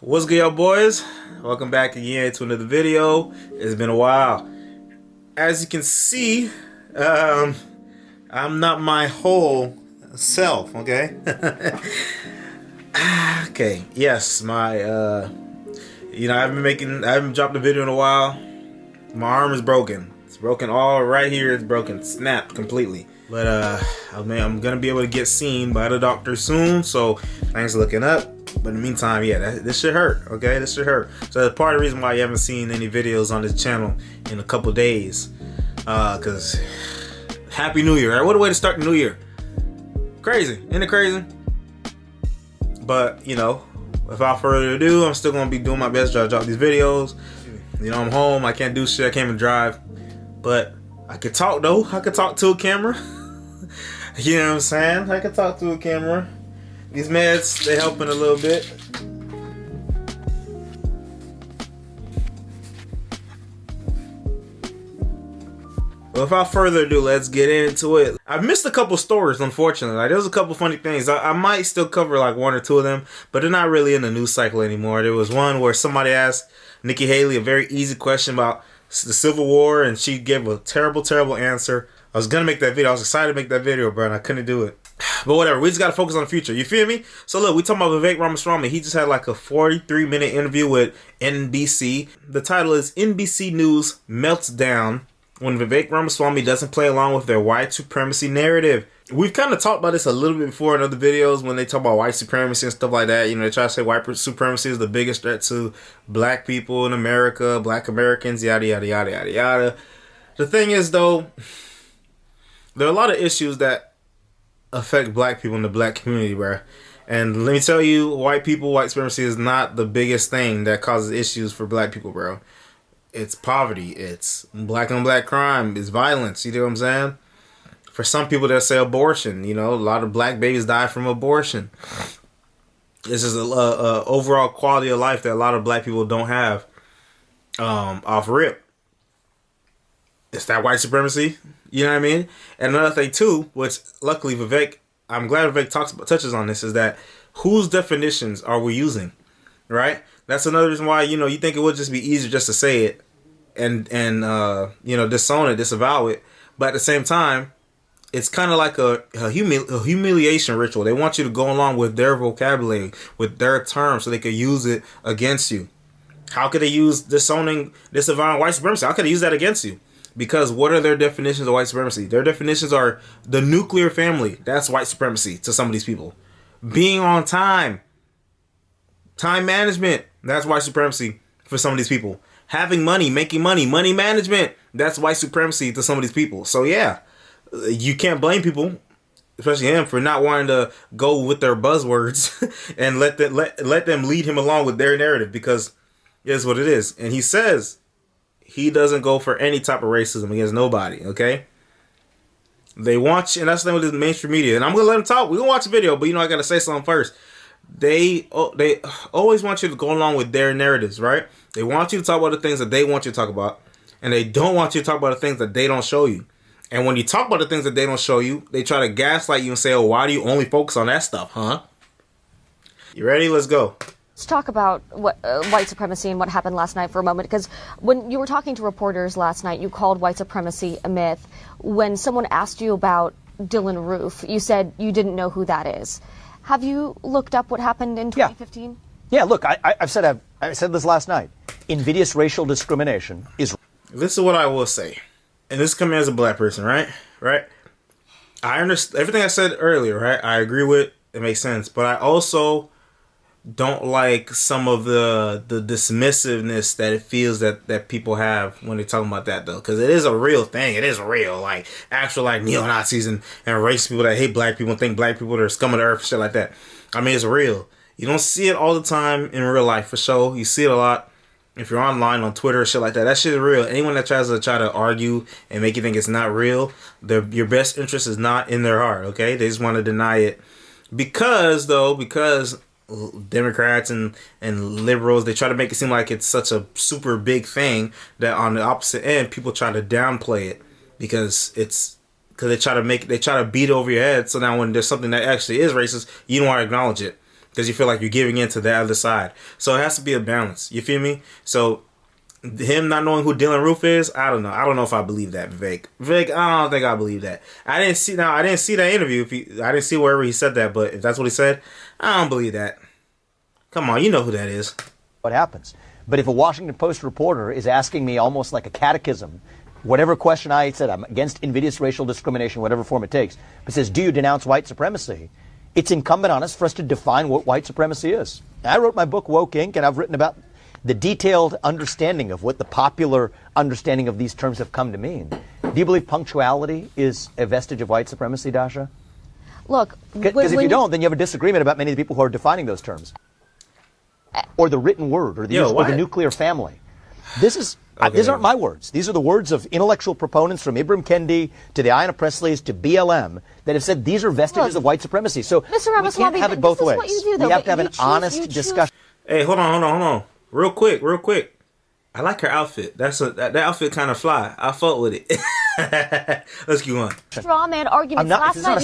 What's good, y'all boys? Welcome back again to another video. It's been a while. As you can see, I'm not my whole self, okay? Okay, yes, I haven't dropped a video in a while. My arm is broken. It's broken all right here. It's broken, snapped completely. But I'm gonna be able to get seen by the doctor soon. So thanks for looking up. But in the meantime, yeah, this should hurt. Okay, this should hurt. So that's part of the reason why you haven't seen any videos on this channel in a couple days. Cause Happy New Year, right? What a way to start the new year. Crazy, isn't it crazy? But you know, without further ado, I'm still gonna be doing my best to drop these videos. You know, I'm home. I can't do shit. I can't even drive. But I could talk though. I could talk to a camera. You know what I'm saying? I could talk to a camera. These meds, they helping a little bit. Well, without further ado, let's get into it. I've missed a couple stories, unfortunately. Like, there's a couple funny things. I might still cover like one or two of them, but they're not really in the news cycle anymore. There was one where somebody asked Nikki Haley a very easy question about the Civil War, and she gave a terrible, terrible answer. I was gonna make that video. I was excited to make that video, bro, and I couldn't do it. But whatever, we just gotta focus on the future. You feel me? So look, we talking about Vivek Ramaswamy. He just had like a 43-minute interview with NBC. The title is NBC News Melts Down when Vivek Ramaswamy doesn't play along with their white supremacy narrative. We've kind of talked about this a little bit before in other videos when they talk about white supremacy and stuff like that. You know, they try to say white supremacy is the biggest threat to black people in America, black Americans, yada, yada, yada, yada, yada. The thing is, though, there are a lot of issues that affect black people in the black community, bro. And let me tell you, white supremacy is not the biggest thing that causes issues for black people, bro. It's poverty. It's black on black crime. It's violence. You know what I'm saying? For some people, they'll say abortion. You know, a lot of black babies die from abortion. This is a overall quality of life that a lot of black people don't have off rip. It's that white supremacy. You know what I mean? And another thing too, which luckily Vivek, I'm glad Vivek touches on this, is that whose definitions are we using, right? That's another reason why, you know, you think it would just be easier just to say it and you know, disown it, disavow it. But at the same time, it's kind of like a humiliation ritual. They want you to go along with their vocabulary, with their terms, so they could use it against you. How could they use disowning white supremacy? How could they use that against you? Because what are their definitions of white supremacy? Their definitions are the nuclear family. That's white supremacy to some of these people. Being on time. Time management. That's white supremacy for some of these people. Having money, making money, money management. That's white supremacy to some of these people. So yeah, you can't blame people, especially him, for not wanting to go with their buzzwords and let them lead him along with their narrative, because it is what it is. And he says he doesn't go for any type of racism against nobody, okay? They want you, and that's the thing with the mainstream media. And I'm going to let them talk. We're going to watch the video, but you know I got to say something first. They always want you to go along with their narratives, right? They want you to talk about the things that they want you to talk about, and they don't want you to talk about the things that they don't show you. And when you talk about the things that they don't show you, they try to gaslight you and say, oh, why do you only focus on that stuff, huh? You ready? Let's go. Let's talk about what white supremacy and what happened last night for a moment, because when you were talking to reporters last night, you called white supremacy a myth. When someone asked you about Dylan Roof, you said you didn't know who that is. Have you looked up what happened in 2015? Yeah, look, I said this last night. Invidious racial discrimination is... This is what I will say. And this is coming as a black person, right? Right? I understand everything I said earlier, right? I agree with it. Makes sense. But I also don't like some of the dismissiveness that it feels that people have when they're talking about that, though, because it is a real thing. It is real, like actual like neo-Nazis and racist people that hate black people and think black people are scum of the earth, shit like that. I mean, it's real. You don't see it all the time in real life, for sure. You see it a lot if you're online on Twitter or shit like that. That shit is real. Anyone that tries to argue and make you think it's not real, your best interest is not in their heart, okay? They just want to deny it because Democrats and liberals, they try to make it seem like it's such a super big thing that on the opposite end, people try to downplay it because they try to beat it over your head. So now when there's something that actually is racist, you don't want to acknowledge it. because you feel like you're giving in to the other side. So it has to be a balance. You feel me? So him not knowing who Dylan Roof is, I don't know. I don't know if I believe that, Vivek. Vivek, I don't think I believe that. I didn't see that interview. I didn't see wherever he said that, but if that's what he said, I don't believe that. Come on, you know who that is. What happens? But if a Washington Post reporter is asking me almost like a catechism, whatever question I said, I'm against invidious racial discrimination, whatever form it takes, but says, do you denounce white supremacy? It's incumbent on us for us to define what white supremacy is. I wrote my book, Woke Inc., and I've written about the detailed understanding of what the popular understanding of these terms have come to mean. Do you believe punctuality is a vestige of white supremacy, Dasha? Look, because if you don't, then you have a disagreement about many of the people who are defining those terms. Or the written word, or the nuclear family. These aren't my words. These are the words of intellectual proponents from Ibram Kendi to the Ayanna Presleys to BLM that have said these are vestiges of white supremacy. So we can't have it both ways. We have to have an honest discussion. Hey, hold on. Real quick. I like her outfit. That outfit kind of fly. I fuck with it. Let's keep on. Straw man arguments. Last night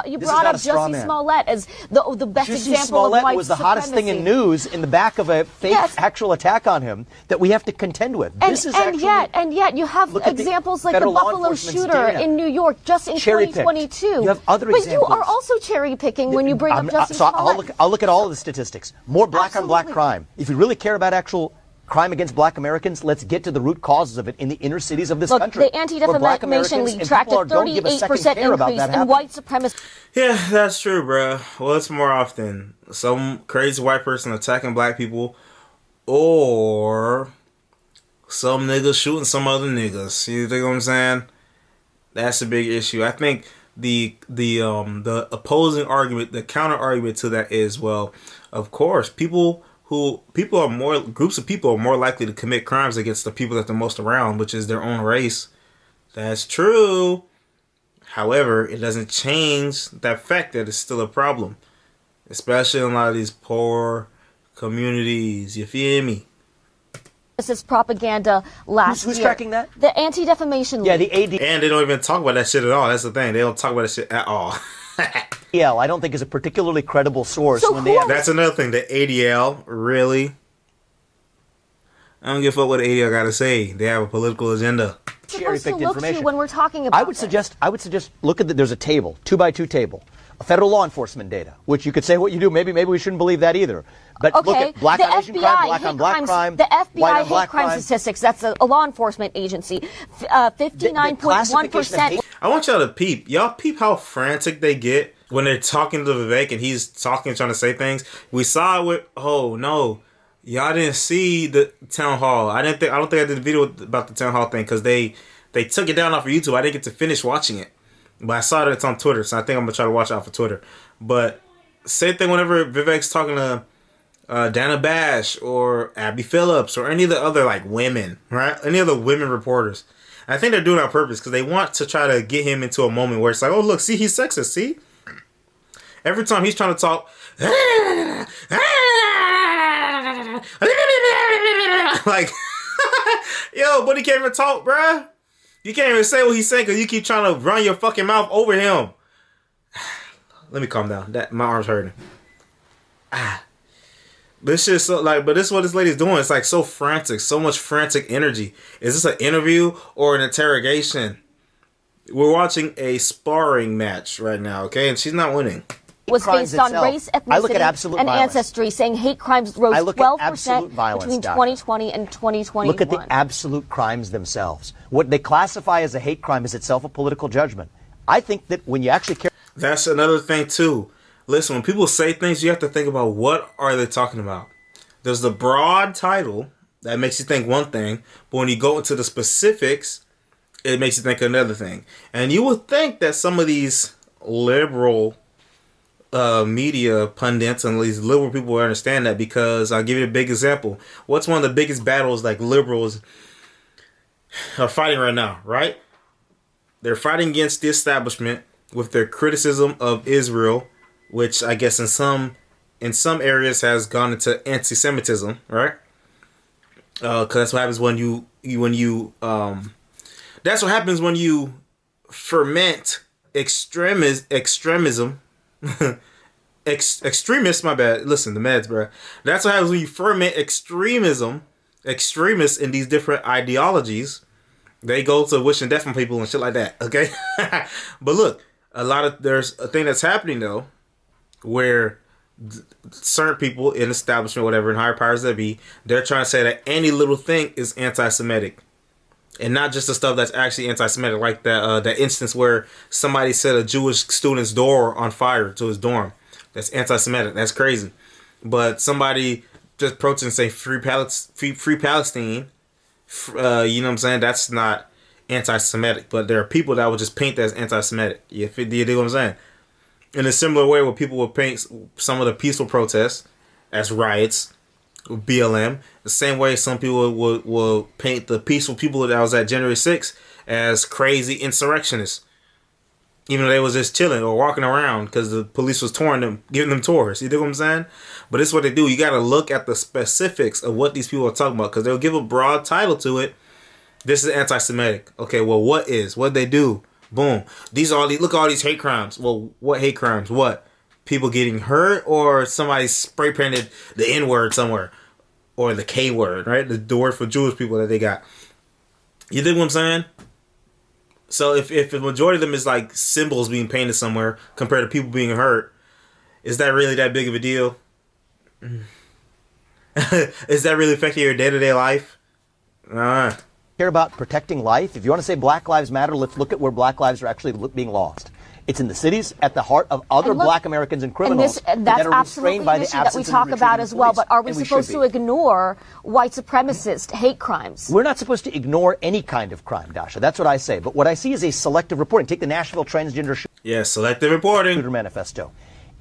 you brought up Jussie Smollett as the best example of white Smollett was the hottest thing in news in the back of a fake actual attack on him that we have to contend with. And yet you have examples like the Buffalo shooter in New York just in 2022. You have other examples. But you are also cherry picking when you bring up Jussie Smollett. I'll look at all of the statistics. More black on black crime. If you really care about actual crime against black Americans, let's get to the root causes of it in the inner cities of this country. The Anti-Defamation League tracked a 38% increase in white supremacy. Yeah, that's true, bro. Well, it's more often some crazy white person attacking black people or some niggas shooting some other niggas. You think what I'm saying? That's a big issue. I think the opposing argument, the counter argument to that is, well, of course, groups of people are more likely to commit crimes against the people that they're most around, which is their own race. That's true. However, it doesn't change that fact that it's still a problem, especially in a lot of these poor communities. You feel me? This is propaganda last year. Who's tracking that? The Anti-Defamation League. Yeah, the AD. And they don't even talk about that shit at all. That's the thing. They don't talk about that shit at all. I don't think is a particularly credible source. That's another thing. The ADL, really? I don't give a fuck what the ADL got to say. They have a political agenda. Cherry-picked information. When we're talking about I would suggest look at there's a table, 2x2 table, federal law enforcement data, which you could say what you do. Maybe we shouldn't believe that either. But look at black on Asian crime, black on black crime, the FBI white on black hate crime crime. Statistics. That's a law enforcement agency. 59.1%. I want y'all to peep. Y'all peep how frantic they get when they're talking to Vivek and he's talking, trying to say things. We saw it with. Oh no, y'all didn't see the town hall. I don't think I did a video about the town hall thing because they took it down off of YouTube. I didn't get to finish watching it, but I saw that it's on Twitter, so I think I'm gonna try to watch it off of Twitter. But same thing whenever Vivek's talking to Dana Bash or Abby Phillips or any of the other like women, right? Any of the women reporters. I think they're doing it on purpose because they want to try to get him into a moment where it's like, oh look, see, he's sexist. See, every time he's trying to talk, like, yo, but he can't even talk, bruh. You can't even say what he's saying because you keep trying to run your fucking mouth over him. Let me calm down. My arm's hurting. This shit's so but this is what this lady's doing. It's like so frantic, so much frantic energy. Is this an interview or an interrogation? We're watching a sparring match right now, okay? And she's not winning. Was based on race, ethnicity, and ancestry, saying hate crimes rose 12% between 2020 and 2021. Look at the absolute crimes themselves. What they classify as a hate crime is itself a political judgment. I think that when you actually care... That's another thing, too. Listen, when people say things, you have to think about what are they talking about. There's the broad title that makes you think one thing, but when you go into the specifics, it makes you think another thing. And you would think that some of these liberal media pundits and these liberal people will understand that, because I'll give you a big example. What's one of the biggest battles like liberals are fighting right now, right? They're fighting against the establishment with their criticism of Israel, which I guess in some areas has gone into anti-Semitism, right? Because that's what happens when you that's what happens when you ferment extremism extremists, my bad. Listen, the meds, bro. That's what happens when you ferment extremists in these different ideologies. They go to wishing death on people and shit like that. Okay, but look, there's a thing that's happening though, where certain people in establishment, whatever, in higher powers that be, they're trying to say that any little thing is anti-Semitic. And not just the stuff that's actually anti-Semitic, like that instance where somebody set a Jewish student's door on fire to his dorm. That's anti-Semitic. That's crazy. But somebody just protesting, say free Palestine, you know what I'm saying? That's not anti-Semitic. But there are people that would just paint that as anti-Semitic. You dig what I'm saying? In a similar way, where people will paint some of the peaceful protests as riots, BLM, the same way some people will paint the peaceful people that was at January 6th as crazy insurrectionists, even though they was just chilling or walking around because the police was giving them tours. You dig what I'm saying? But it's what they do. You got to look at the specifics of what these people are talking about, because they'll give a broad title to it. This is anti-Semitic. Okay, well, what'd they do? Boom. Look at all these hate crimes. Well, what hate crimes? What? People getting hurt, or somebody spray painted the N word somewhere, or the K word, right? The word for Jewish people that they got. You dig what I'm saying? So if the majority of them is like symbols being painted somewhere compared to people being hurt, is that really that big of a deal? Is that really affecting your day-to-day life? Care about protecting life. If you want to say Black Lives Matter, let's look at where Black lives are actually being lost. It's in the cities, at the heart of other Black Americans and criminals that's absolutely an issue that we talk about as well. But are we supposed to ignore white supremacist hate crimes? We're not supposed to ignore any kind of crime, Dasha. That's what I say. But what I see is a selective reporting. Take the Nashville transgender selective reporting. Shooter manifesto.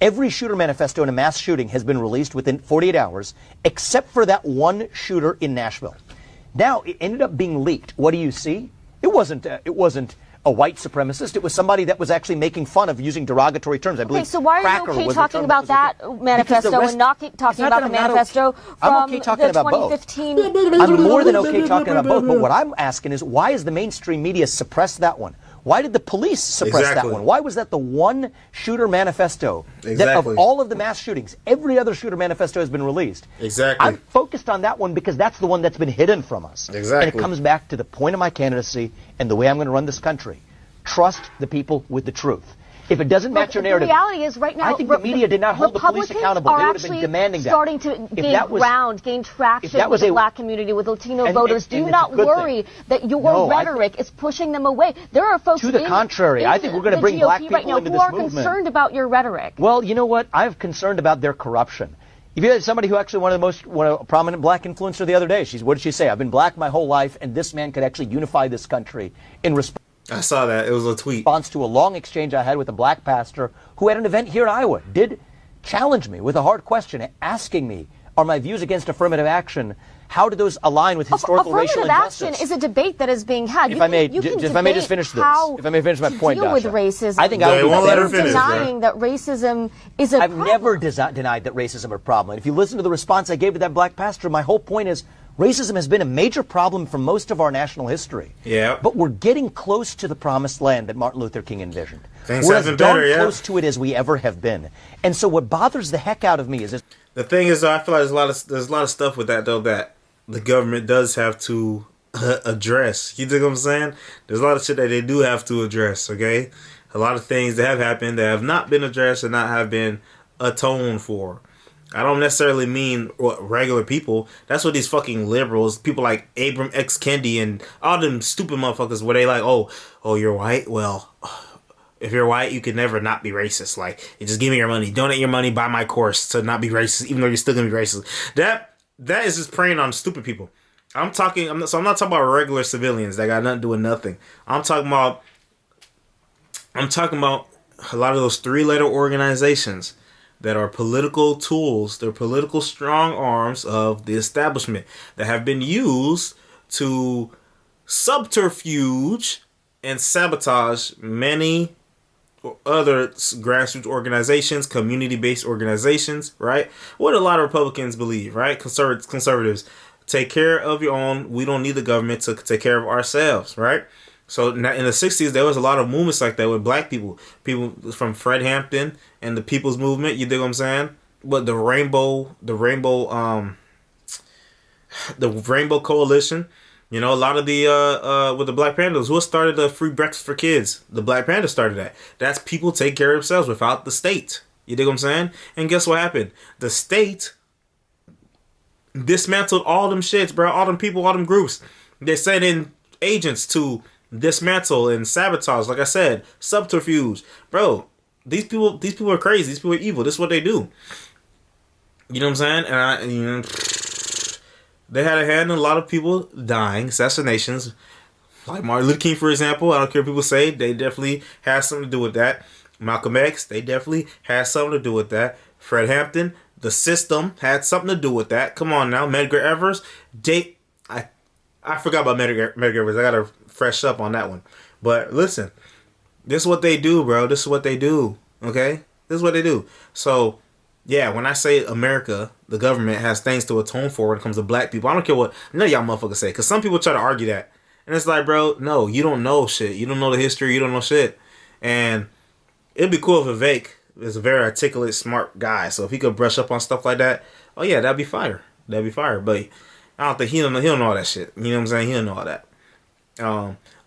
Every shooter manifesto in a mass shooting has been released within 48 hours, except for that one shooter in Nashville. Now, it ended up being leaked. What do you see? It wasn't a white supremacist. It was somebody that was actually making fun of using derogatory terms. I believe. Okay, so why are you okay talking about that manifesto and not talking about the manifesto from the 2015? I'm more than okay talking about both. But what I'm asking is, why is the mainstream media suppress that one? Why did the police suppress that one? Why was that the one shooter manifesto that of all of the mass shootings, every other shooter manifesto has been released? Exactly. I'm focused on that one because that's the one that's been hidden from us. Exactly. And it comes back to the point of my candidacy and the way I'm going to run this country. Trust the people with the truth. If it doesn't match your narrative, the reality is right now, I think the media did not hold the police accountable. They would have been demanding that. Starting to gain traction with the Black community, with Latino voters. Do not worry that your rhetoric is pushing them away. There are folks to the contrary. I think we're going to bring Black people into this movement. Who are concerned about your rhetoric. Well, you know what? I'm concerned about their corruption. If you had somebody who actually one of the most prominent Black influencer the other day, what did she say? I've been Black my whole life, and this man could actually unify this country in response. I saw that. It was a tweet. Response to a long exchange I had with a Black pastor who at an event here in Iowa did challenge me with a hard question, asking me, are my views against affirmative action, how do those align with historical racial injustice? Affirmative action is a debate that is being had. If I may just finish this. If I may finish my point, Dasha. Deal with racism. I think I would be better denying that racism is a problem. I've never denied that racism is a problem. And if you listen to the response I gave to that Black pastor, my whole point is racism has been a major problem for most of our national history. Yeah. But we're getting close to the promised land that Martin Luther King envisioned. We're as darn close to it as we ever have been. And so what bothers the heck out of me is this. The thing is, I feel like there's a lot of stuff with that, though, that the government does have to address. You think what I'm saying? There's a lot of shit that they do have to address, okay? A lot of things that have happened that have not been addressed and not have been atoned for. I don't necessarily mean regular people. That's what these fucking liberals, people like Abram X. Kendi and all them stupid motherfuckers where they like, oh, you're white? Well, if you're white, you can never not be racist. Like, you just give me your money. Donate your money, buy my course to not be racist, even though you're still going to be racist. That is just preying on stupid people. I'm not talking about regular civilians that got nothing to do with nothing. I'm talking about a lot of those three-letter organizations that are political tools, they're political strong arms of the establishment that have been used to subterfuge and sabotage many other grassroots organizations, community-based organizations, right? What a lot of Republicans believe, right? Conservatives, take care of your own. We don't need the government to take care of ourselves, right? So in the 60s, there was a lot of movements like that with black people. People from Fred Hampton and the People's Movement, you dig what I'm saying? But the Rainbow Coalition, you know, a lot of the, with the Black Panthers, who started the Free Breakfast for Kids? The Black Panthers started that. That's people take care of themselves without the state. You dig what I'm saying? And guess what happened? The state dismantled all them shits, bro. All them people, all them groups. They sent in agents to dismantle and sabotage, like I said, subterfuge, bro. These people are crazy. These people are evil. This is what they do. You know what I'm saying? And they had a hand in a lot of people dying, assassinations, like Martin Luther King, for example. I don't care what people say. They definitely had something to do with that. Malcolm X, they definitely had something to do with that. Fred Hampton, the system had something to do with that. Come on now, Medgar Evers. I forgot about Medgar Evers. I gotta fresh up on that one. But listen, this is what they do, bro. This is what they do. Okay? This is what they do. So, yeah, when I say America, the government has things to atone for when it comes to black people, I don't care what none of y'all motherfuckers say. Because some people try to argue that. And it's like, bro, no, you don't know shit. You don't know the history. You don't know shit. And it'd be cool if Vivek is a very articulate, smart guy. So if he could brush up on stuff like that, oh yeah, that'd be fire. That'd be fire. But I don't think he don't know all that shit. You know what I'm saying? He don't know all that.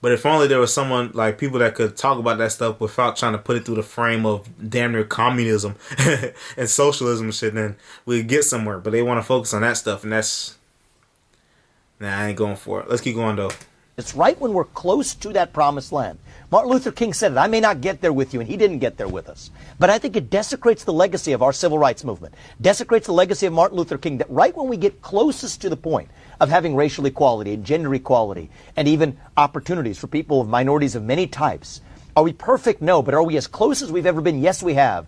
But if only there was someone, like people that could talk about that stuff without trying to put it through the frame of damn near communism and socialism and shit, then we'd get somewhere. But they want to focus on that stuff, and that's... Nah, I ain't going for it. Let's keep going, though. It's right when we're close to that promised land. Martin Luther King said it. I may not get there with you, and he didn't get there with us. But I think it desecrates the legacy of our civil rights movement, desecrates the legacy of Martin Luther King, that right when we get closest to the point of having racial equality and gender equality and even opportunities for people of minorities of many types, are we perfect? No. But are we as close as we've ever been? Yes, we have.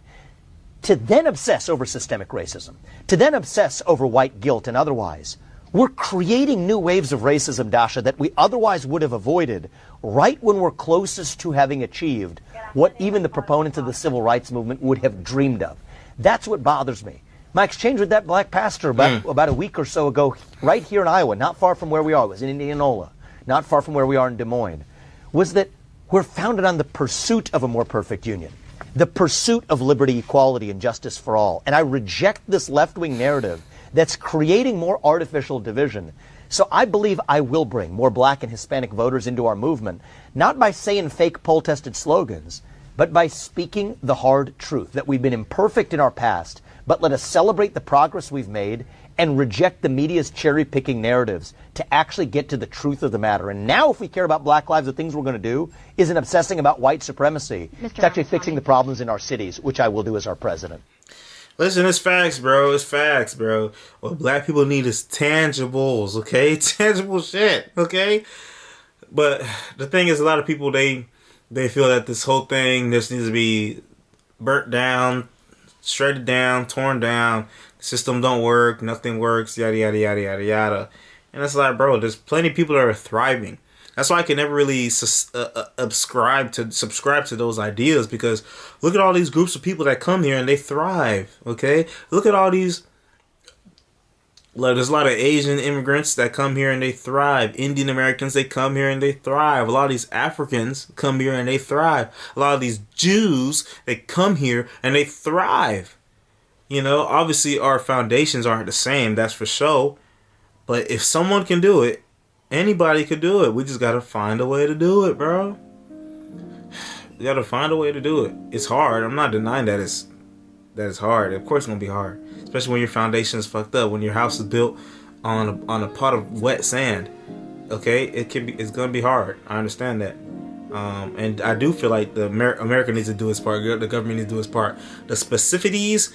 To then obsess over systemic racism, to then obsess over white guilt and otherwise, we're creating new waves of racism, Dasha, that we otherwise would have avoided right when we're closest to having achieved what even the proponents of the civil rights movement would have dreamed of. That's what bothers me. My exchange with that black pastor about a week or so ago, right here in Iowa, not far from where we are, it was in Indianola, not far from where we are in Des Moines, was that we're founded on the pursuit of a more perfect union, the pursuit of liberty, equality, and justice for all. And I reject this left-wing narrative that's creating more artificial division. So I believe I will bring more black and Hispanic voters into our movement, not by saying fake poll-tested slogans, but by speaking the hard truth, that we've been imperfect in our past, but let us celebrate the progress we've made and reject the media's cherry-picking narratives to actually get to the truth of the matter. And now if we care about black lives, the things we're going to do isn't obsessing about white supremacy. It's actually fixing the problems in our cities, which I will do as our president. Listen, it's facts, bro. It's facts, bro. What black people need is tangibles, okay? Tangible shit, okay? But the thing is, a lot of people, they feel that this whole thing just needs to be burnt down, shredded down, torn down. The system don't work, nothing works, yada, yada, yada, yada, yada. And it's like, bro, there's plenty of people that are thriving. That's why I can never really subscribe to those ideas, because look at all these groups of people that come here and they thrive, okay? Look at all these, like, there's a lot of Asian immigrants that come here and they thrive. Indian Americans, they come here and they thrive. A lot of these Africans come here and they thrive. A lot of these Jews, they come here and they thrive. You know, obviously our foundations aren't the same, that's for sure. But if someone can do it, anybody could do it. We just gotta find a way to do it, bro. You gotta find a way to do it. It's hard. I'm not denying that it's hard. Of course it's gonna be hard. Especially when your foundation is fucked up, when your house is built on a pot of wet sand. Okay? It's gonna be hard. I understand that. And I do feel like America needs to do its part. The government needs to do its part. The specificities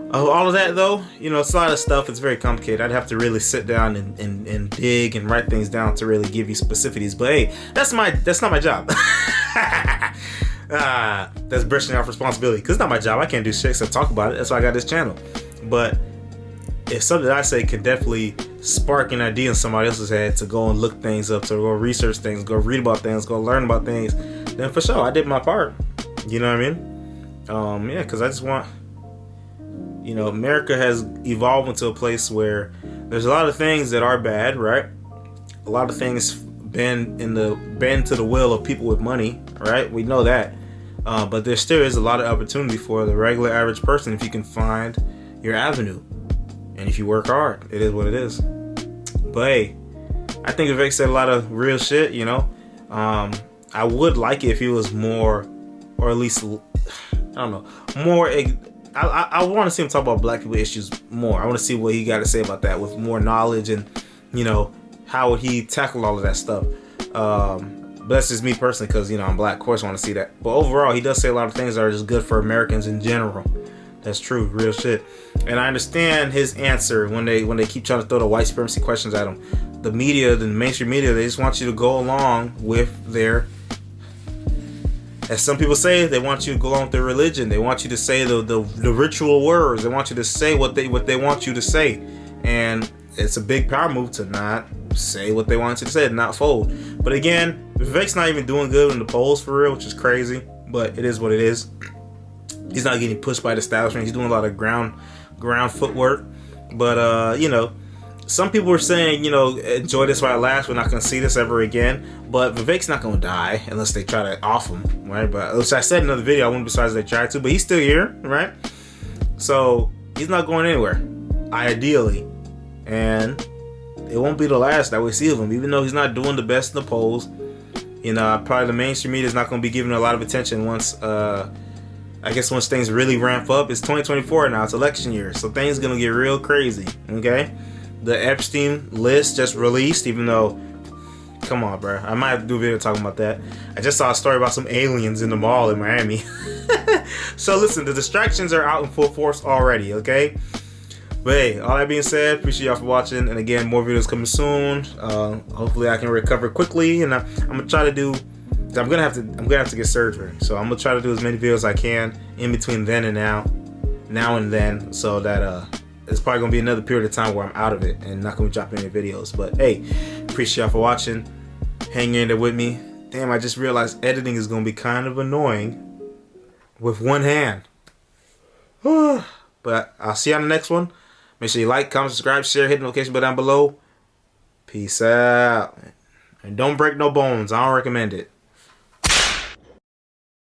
of all of that, though, you know, it's a lot of stuff. It's very complicated. I'd have to really sit down and dig and write things down to really give you specificities. But hey, that's not my job. That's brushing off responsibility, because it's not my job. I can't do shit except talk about it. That's why I got this channel. But if something I say can definitely spark an idea in somebody else's head to go and look things up, to go research things, go read about things, go learn about things, then for sure I did my part. You know what I mean? Yeah, because I just want, you know, America has evolved into a place where there's a lot of things that are bad, right? A lot of things bend to the will of people with money, right? We know that. But there still is a lot of opportunity for the regular average person if you can find your avenue. And if you work hard, it is what it is. But hey, I think Vivek said a lot of real shit, you know. I would like it if he was more, or at least, I don't know, more. I want to see him talk about black people issues more. I want to see what he got to say about that with more knowledge and, you know, how would he tackle all of that stuff. But that's just me personally because, you know, I'm black. Of course I want to see that. But overall, he does say a lot of things that are just good for Americans in general. That's true. Real shit. And I understand his answer when they keep trying to throw the white supremacy questions at him. The media, the mainstream media, they just want you to go along with their, as some people say, they want you to go along with their religion. They want you to say the ritual words. They want you to say what they want you to say. And it's a big power move to not say what they want you to say, and not fold. But again, Vivek's not even doing good in the polls for real, which is crazy. But it is what it is. He's not getting pushed by the establishment. He's doing a lot of ground footwork. But you know, some people were saying, you know, enjoy this while it lasts. We're not going to see this ever again. But Vivek's not going to die unless they try to off him, right? But which I said in another video, I wouldn't be surprised if they tried to. But he's still here, right? So he's not going anywhere, ideally. And it won't be the last that we see of him, even though he's not doing the best in the polls. You know, probably the mainstream media is not going to be giving a lot of attention once, I guess once things really ramp up. It's 2024 now, it's election year, so things going to get real crazy, okay? The Epstein list just released, even though, come on, bro. I might have to do a video talking about that. I just saw a story about some aliens in the mall in Miami. So listen, the distractions are out in full force already, okay? But hey, all that being said, appreciate y'all for watching. And again, more videos coming soon. Hopefully I can recover quickly. And I'm gonna try to do, I'm gonna have to get surgery. So I'm gonna try to do as many videos as I can in between then and now and then, so that it's probably gonna be another period of time where I'm out of it and not gonna be dropping any videos. But hey, appreciate y'all for watching. Hang in there with me. Damn, I just realized editing is gonna be kind of annoying with one hand. But I'll see you on the next one. Make sure you like, comment, subscribe, share, hit the notification bell down below. Peace out. And don't break no bones. I don't recommend it.